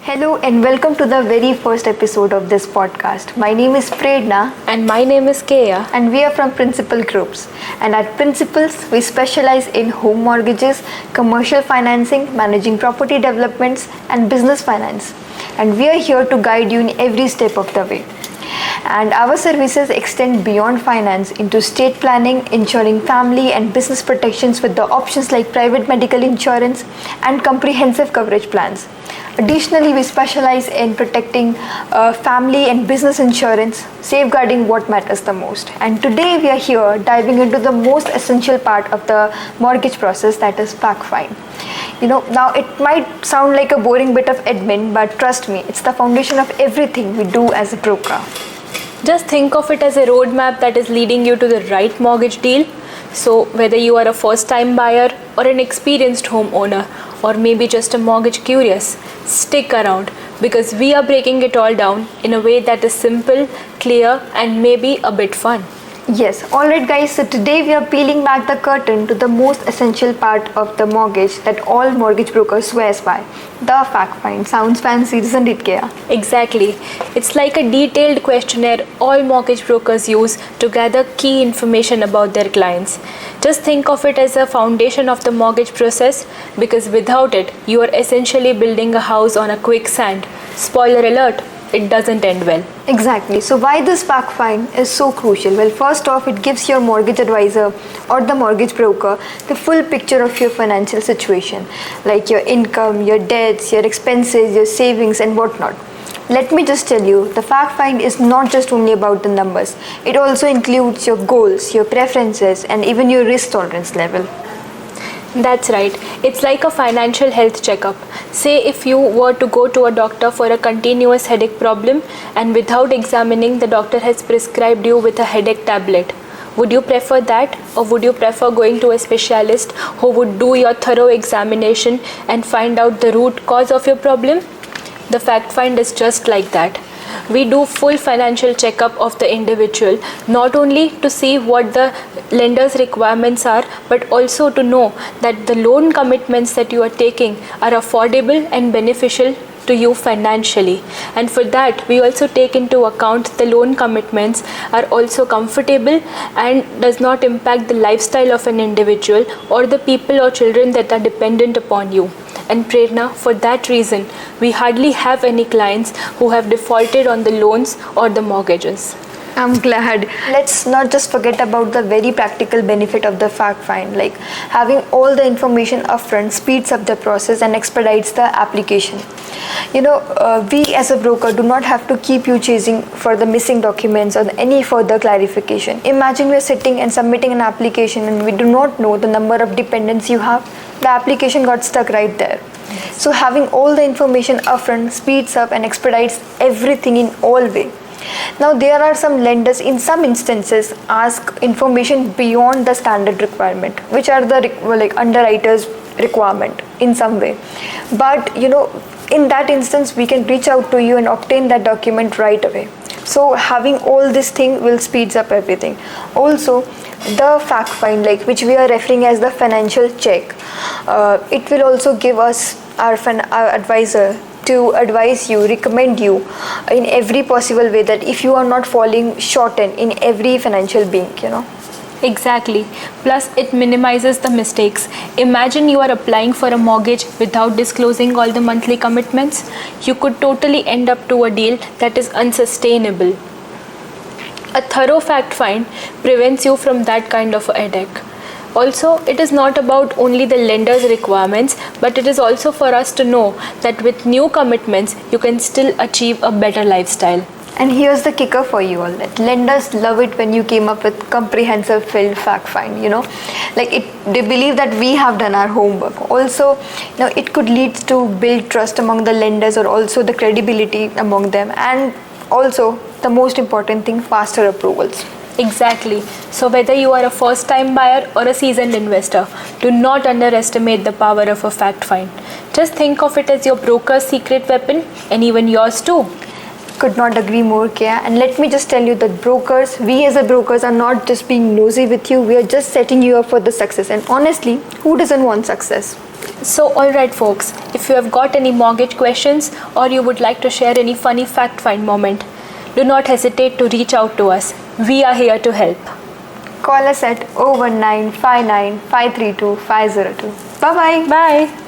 Hello and welcome to the very first episode of this podcast. My name is Prerna And my name is Kea. and we are from Principal Groups. And at Principals, we specialize in home mortgages, commercial financing, managing property developments, and business finance. And we are here to guide you in every step of the way. And our services extend beyond finance into estate planning, ensuring family and business protections with the options like private medical insurance and comprehensive coverage plans. Additionally, we specialize in protecting family and business insurance, safeguarding what matters the most. And today we are here diving into the most essential part of the mortgage process, that is fact find. Now it might sound like a boring bit of admin, but trust me, it's the foundation of everything we do as a broker. Just think of it as a roadmap that is leading you to the right mortgage deal. So, whether you are a first time buyer or an experienced homeowner, or maybe just a mortgage curious, stick around because we are breaking it all down in a way that is simple, clear, and maybe a bit fun. Yes, alright guys, so today we are peeling back the curtain to the most essential part of the mortgage that all mortgage brokers swears by, the fact find. Sounds fancy, doesn't it, Kea? Exactly. It's like a detailed questionnaire all mortgage brokers use to gather key information about their clients. Just think of it as a foundation of the mortgage process because without it, you are essentially building a house on a quicksand. Spoiler alert, it doesn't end well. Exactly. So why this fact find is so crucial? Well, first off, it gives your mortgage advisor or the mortgage broker the full picture of your financial situation, like your income, your debts, your expenses, your savings, and whatnot. Let me just tell you, the fact find is not just only about the numbers. It also includes your goals, your preferences, and even your risk tolerance level. That's right. It's like a financial health checkup. Say if you were to go to a doctor for a continuous headache problem and without examining the doctor has prescribed you with a headache tablet. Would you prefer that, or would you prefer going to a specialist who would do your thorough examination and find out the root cause of your problem? The fact find is just like that. We do full financial checkup of the individual, not only to see what the lender's requirements are, but also to know that the loan commitments that you are taking are affordable and beneficial to you financially. And for that, we also take into account the loan commitments are also comfortable and does not impact the lifestyle of an individual or the people or children that are dependent upon you. And Prerna, for that reason, we hardly have any clients who have defaulted on the loans or the mortgages. I'm glad. Let's not just forget about the very practical benefit of the fact find. Like having all the information upfront speeds up the process and expedites the application. We as a broker do not have to keep you chasing for the missing documents or any further clarification. Imagine we're sitting and submitting an application and we do not know the number of dependents you have. The application got stuck right there. So having all the information upfront speeds up and expedites everything in all way. Now there are some lenders in some instances ask information beyond the standard requirement, which are the underwriters requirement in some way. But in that instance we can reach out to you and obtain that document right away. So having all this thing will speeds up everything. Also, the fact find, which we are referring as the financial check, it will also give us our advisor to advise you, recommend you in every possible way that if you are not falling short in every financial being, Exactly. Plus, it minimizes the mistakes. Imagine you are applying for a mortgage without disclosing all the monthly commitments. You could totally end up to a deal that is unsustainable. A thorough fact find prevents you from that kind of a headache. Also, it is not about only the lender's requirements, but it is also for us to know that with new commitments, you can still achieve a better lifestyle. And here's the kicker for you all, that lenders love it when you came up with comprehensive filled fact find, they believe that we have done our homework. Also, it could lead to build trust among the lenders or also the credibility among them, and also the most important thing, faster approvals. Exactly. So whether you are a first time buyer or a seasoned investor, do not underestimate the power of a fact find. Just think of it as your broker's secret weapon and even yours too. Could not agree more, Kea. And let me just tell you that we as a brokers are not just being nosy with you, we are just setting you up for the success. And honestly, who doesn't want success? So, alright, folks, if you have got any mortgage questions or you would like to share any funny fact find moment, do not hesitate to reach out to us. We are here to help. Call us at 019 59 532 502. Bye bye. Bye.